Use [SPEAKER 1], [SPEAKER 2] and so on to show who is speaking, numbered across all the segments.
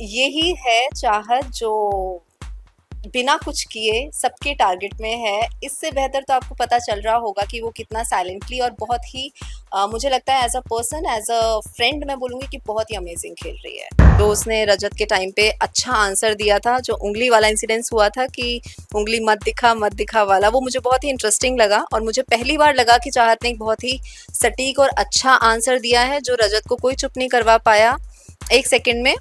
[SPEAKER 1] यही है चाहत जो बिना कुछ किए सबके टारगेट में है। इससे बेहतर तो आपको पता चल रहा होगा कि वो कितना साइलेंटली और बहुत ही मुझे लगता है as a person, as a friend मैं बोलूँगी कि बहुत ही अमेजिंग खेल रही है। तो उसने रजत के टाइम पे अच्छा आंसर दिया था। जो उंगली वाला इंसिडेंस हुआ था कि उंगली मत दिखा वाला, वो मुझे बहुत ही इंटरेस्टिंग लगा और मुझे पहली बार लगा कि चाहत ने एक बहुत ही सटीक और अच्छा आंसर दिया है जो रजत को कोई चुप नहीं करवा पाया। 1 सेकंड में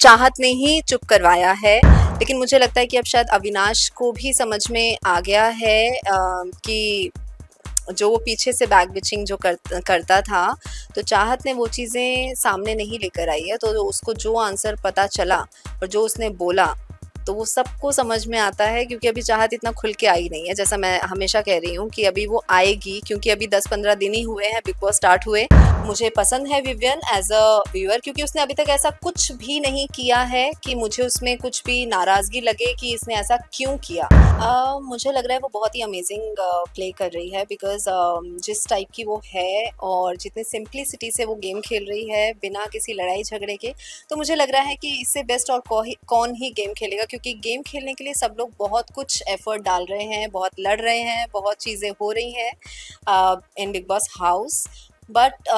[SPEAKER 1] चाहत ने ही चुप करवाया है। लेकिन मुझे लगता है कि अब शायद अविनाश को भी समझ में आ गया है कि जो वो पीछे से बैक बिचिंग जो करता था, तो चाहत ने वो चीज़ें सामने नहीं लेकर आई है। तो उसको जो आंसर पता चला और जो उसने बोला, तो वो सबको समझ में आता है क्योंकि अभी चाहत इतना खुल के आई नहीं है। जैसा मैं हमेशा कह रही हूँ कि अभी वो आएगी, क्योंकि अभी 10-15 दिन ही हुए हैं बिग बॉस स्टार्ट हुए। मुझे पसंद है विवियन एज अ व्यूअर, क्योंकि उसने अभी तक ऐसा कुछ भी नहीं किया है कि मुझे उसमें कुछ भी नाराज़गी लगे कि इसने ऐसा क्यों किया। मुझे लग रहा है वो बहुत ही अमेजिंग प्ले कर रही है, बिकॉज़ जिस टाइप की वो है और जितनी सिंप्लिसिटी से वो गेम खेल रही है बिना किसी लड़ाई झगड़े के, तो मुझे लग रहा है कि इससे बेस्ट और कौन ही गेम खेलेगा, क्योंकि गेम खेलने के लिए सब लोग बहुत कुछ एफर्ट डाल रहे हैं, बहुत लड़ रहे हैं, बहुत चीज़ें हो रही हैं in big boss house. But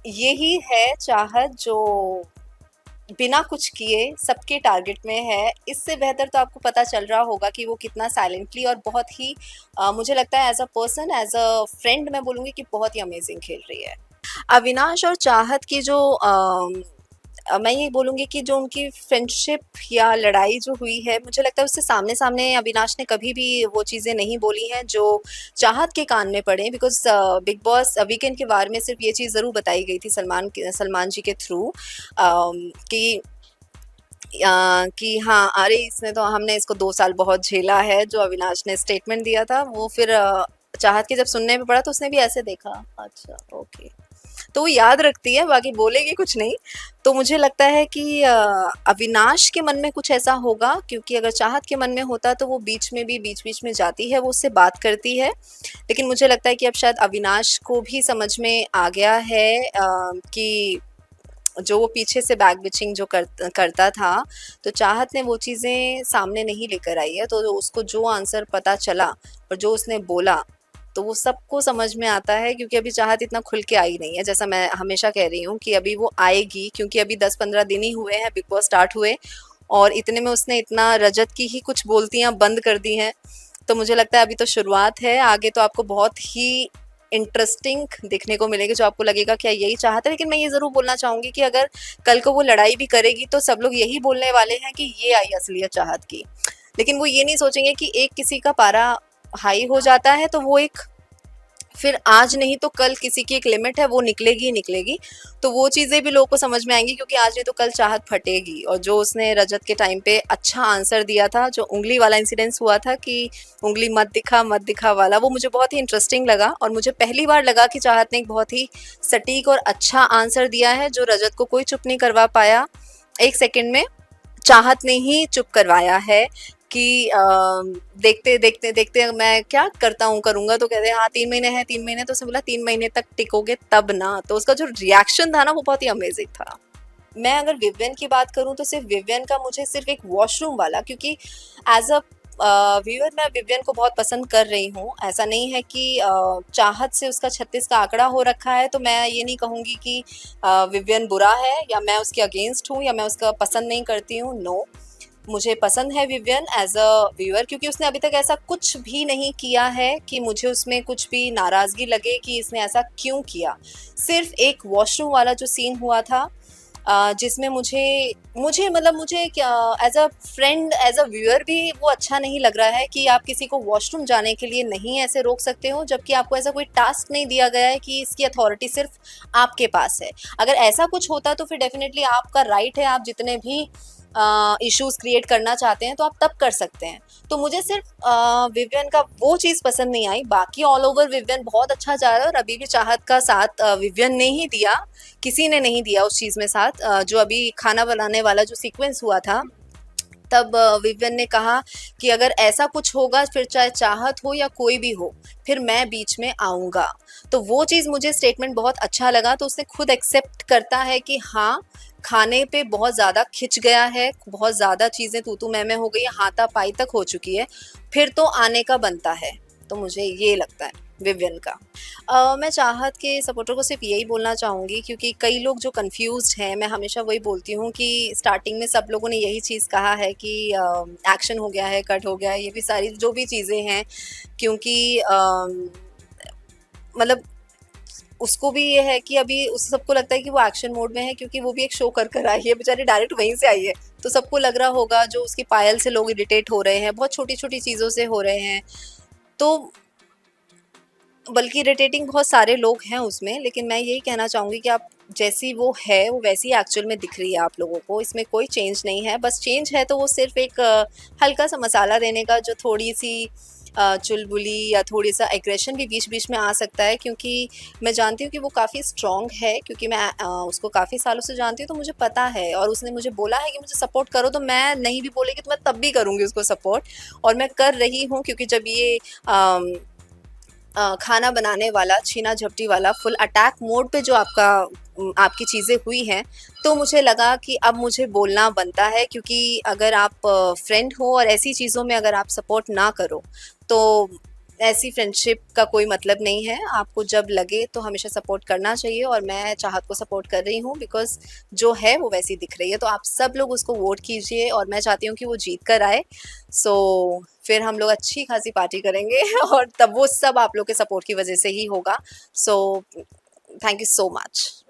[SPEAKER 1] यही है चाहत जो बिना कुछ किए सबके टारगेट में है। इससे बेहतर तो आपको पता चल रहा होगा कि वो कितना साइलेंटली और बहुत ही मुझे लगता है as a person, as a friend मैं बोलूँगी कि बहुत ही अमेजिंग खेल रही है। अविनाश और चाहत की जो मैं ये बोलूँगी कि जो उनकी फ्रेंडशिप या लड़ाई जो हुई है, मुझे लगता है उससे सामने-सामने अविनाश ने कभी भी वो चीज़ें नहीं बोली हैं जो चाहत के कान में पड़े। बिकॉज़ बिग बॉस वीकेंड के वार में सिर्फ़ ये चीज़ ज़रूर बताई गई थी सलमान जी के थ्रू कि कि हाँ, अरे इसने तो हमने इसको 2 साल बहुत झेला है, जो अविनाश ने स्टेटमेंट दिया था, वो फिर चाहत के जब सुनने में पड़ा तो उसने भी ऐसे देखा, अच्छा, ओके। तो वो याद रखती है, बाकी बोलेगी कुछ नहीं। तो मुझे लगता है कि अविनाश के मन में कुछ ऐसा होगा, क्योंकि अगर चाहत के मन में होता तो वो बीच-बीच में जाती है, वो उससे बात करती है। लेकिन मुझे लगता है कि अब शायद अविनाश को भी समझ में आ गया है कि जो वो पीछे से बैक बिचिंग जो करता था, तो चाहत ने वो चीज़ें सामने नहीं लेकर आई है। तो उसको जो आंसर पता चला और जो उसने बोला, तो वो सबको समझ में आता है क्योंकि अभी चाहत इतना खुल के आई नहीं है। जैसा मैं हमेशा कह रही हूँ कि अभी वो आएगी, क्योंकि अभी 10-15 दिन ही हुए हैं बिग बॉस स्टार्ट हुए और इतने में उसने इतना रजत की ही कुछ बोलतियाँ बंद कर दी हैं। तो मुझे लगता है अभी तो शुरुआत है, आगे तो आपको बहुत ही इंटरेस्टिंग देखने को मिलेगी, जो आपको लगेगा क्या यही चाहता है। लेकिन मैं ये ज़रूर बोलना चाहूँगी कि अगर कल को वो लड़ाई भी करेगी तो सब लोग यही बोलने वाले हैं कि ये आई असलियत चाहत की। लेकिन वो ये नहीं सोचेंगे कि एक किसी का पारा हाई हो जाता है तो वो एक फिर आज नहीं तो कल किसी की एक लिमिट है, वो निकलेगी ही निकलेगी। तो वो चीज़ें भी लोगों को समझ में आएँगी, क्योंकि आज नहीं तो कल चाहत फटेगी। और जो उसने रजत के टाइम पे अच्छा आंसर दिया था, जो उंगली वाला इंसिडेंस हुआ था कि उंगली मत दिखा वाला, वो मुझे बहुत ही इंटरेस्टिंग लगा और मुझे पहली बार लगा कि चाहत ने एक बहुत ही सटीक और अच्छा आंसर दिया है जो रजत को कोई चुप नहीं करवा पाया। 1 सेकंड में चाहत ने ही चुप करवाया है कि देखते मैं क्या करता हूँ करूँगा, तो कहते हैं हाँ 3 महीने हैं, 3 महीने। तो उसने बोला 3 महीने तक टिकोगे तब ना। तो उसका जो रिएक्शन था ना वो बहुत ही अमेजिंग था। मैं अगर विवियन की बात करूँ तो सिर्फ विवियन का मुझे सिर्फ एक वॉशरूम वाला, क्योंकि एज अ व्यूअर मैं विवियन को बहुत पसंद कर रही हूँ। ऐसा नहीं है कि चाहत से उसका 36 का आंकड़ा हो रखा है, तो मैं ये नहीं कहूँगी कि विवियन बुरा है या मैं उसके अगेंस्ट हूँ या मैं उसका पसंद नहीं करती हूँ। नो, मुझे पसंद है विवियन एज अ व्यूअर, क्योंकि उसने अभी तक ऐसा कुछ भी नहीं किया है कि मुझे उसमें कुछ भी नाराज़गी लगे कि इसने ऐसा क्यों किया। सिर्फ एक वॉशरूम वाला जो सीन हुआ था, जिसमें मुझे मुझे मतलब मुझे क्या as a friend, as a viewer भी वो अच्छा नहीं लग रहा है कि आप किसी को वॉशरूम जाने के लिए नहीं ऐसे रोक सकते हो, जबकि आपको ऐसा कोई टास्क नहीं दिया गया है कि इसकी अथॉरिटी सिर्फ आपके पास है। अगर ऐसा कुछ होता तो फिर डेफिनेटली आपका राइट है, आप जितने भी इश्यूज क्रिएट करना चाहते हैं तो आप तब कर सकते हैं। तो मुझे सिर्फ विवियन का वो चीज़ पसंद नहीं आई, बाकी ऑल ओवर विवियन बहुत अच्छा जा रहा है और अभी भी चाहत का साथ विवियन ने ही दिया, किसी ने नहीं दिया उस चीज़ में साथ। जो अभी खाना बनाने वाला जो सीक्वेंस हुआ था, तब विवियन ने कहा कि अगर ऐसा कुछ होगा फिर चाहे चाहत हो या कोई भी हो, फिर मैं बीच में आऊँगा। तो वो चीज़ मुझे स्टेटमेंट बहुत अच्छा लगा। तो उसने खुद एक्सेप्ट करता है कि हाँ, खाने पे बहुत ज़्यादा खिंच गया है, बहुत ज़्यादा चीज़ें तू-तू मैं-मैं हो गई है, हाथापाई तक हो चुकी है, फिर तो आने का बनता है। तो मुझे ये लगता है विवियन का। मैं चाहत के सपोर्टर को सिर्फ़ यही बोलना चाहूँगी, क्योंकि कई लोग जो कन्फ्यूज़्ड हैं, मैं हमेशा वही बोलती हूँ कि स्टार्टिंग में सब लोगों ने यही चीज़ कहा है कि एक्शन हो गया है, कट हो गया है, ये भी सारी जो भी चीज़ें हैं, क्योंकि मतलब उसको भी ये है कि अभी उस सबको लगता है कि वो एक्शन मोड में है, क्योंकि वो भी एक शो कर कर आई है, बेचारी डायरेक्ट वहीं से आई है। तो सबको लग रहा होगा जो उसकी पायल से लोग इरिटेट हो रहे हैं, बहुत छोटी-छोटी चीज़ों से हो रहे हैं। तो बल्कि इरिटेटिंग बहुत सारे लोग हैं उसमें, लेकिन मैं यही कहना चाहूँगी कि आप जैसी वो है, वो वैसी एक्चुअल में दिख रही है आप लोगों को, इसमें कोई चेंज नहीं है। बस चेंज है तो वो सिर्फ़ एक हल्का-सा मसाला देने का, जो थोड़ी-सी चुलबुली या थोड़ी-सा एग्रेशन भी बीच-बीच में आ सकता है, क्योंकि मैं जानती हूँ कि वो काफ़ी स्ट्रॉन्ग है, क्योंकि मैं उसको काफ़ी सालों से जानती हूँ, तो मुझे पता है और उसने मुझे बोला है कि मुझे सपोर्ट करो, तो मैं नहीं भी बोलेगी तो मैं तब भी करूँगी उसको सपोर्ट, और मैं कर रही हूँ, क्योंकि जब ये खाना बनाने वाला, छीना-झपटी वाला फुल अटैक मोड पे जो आपकी चीज़ें हुई हैं, तो मुझे लगा कि अब मुझे बोलना बनता है, क्योंकि अगर आप फ्रेंड हो और ऐसी चीज़ों में अगर आप सपोर्ट ना करो, तो ऐसी फ्रेंडशिप का कोई मतलब नहीं है। आपको जब लगे तो हमेशा सपोर्ट करना चाहिए, और मैं चाहत को सपोर्ट कर रही हूँ, बिकॉज़ जो है वो वैसी दिख रही है। तो आप सब लोग उसको वोट कीजिए, और मैं चाहती हूँ कि वो जीत कर आए। सो फिर हम लोग अच्छी खासी पार्टी करेंगे और तब वो सब आप लोग के सपोर्ट की वजह से ही होगा। So thank you so much.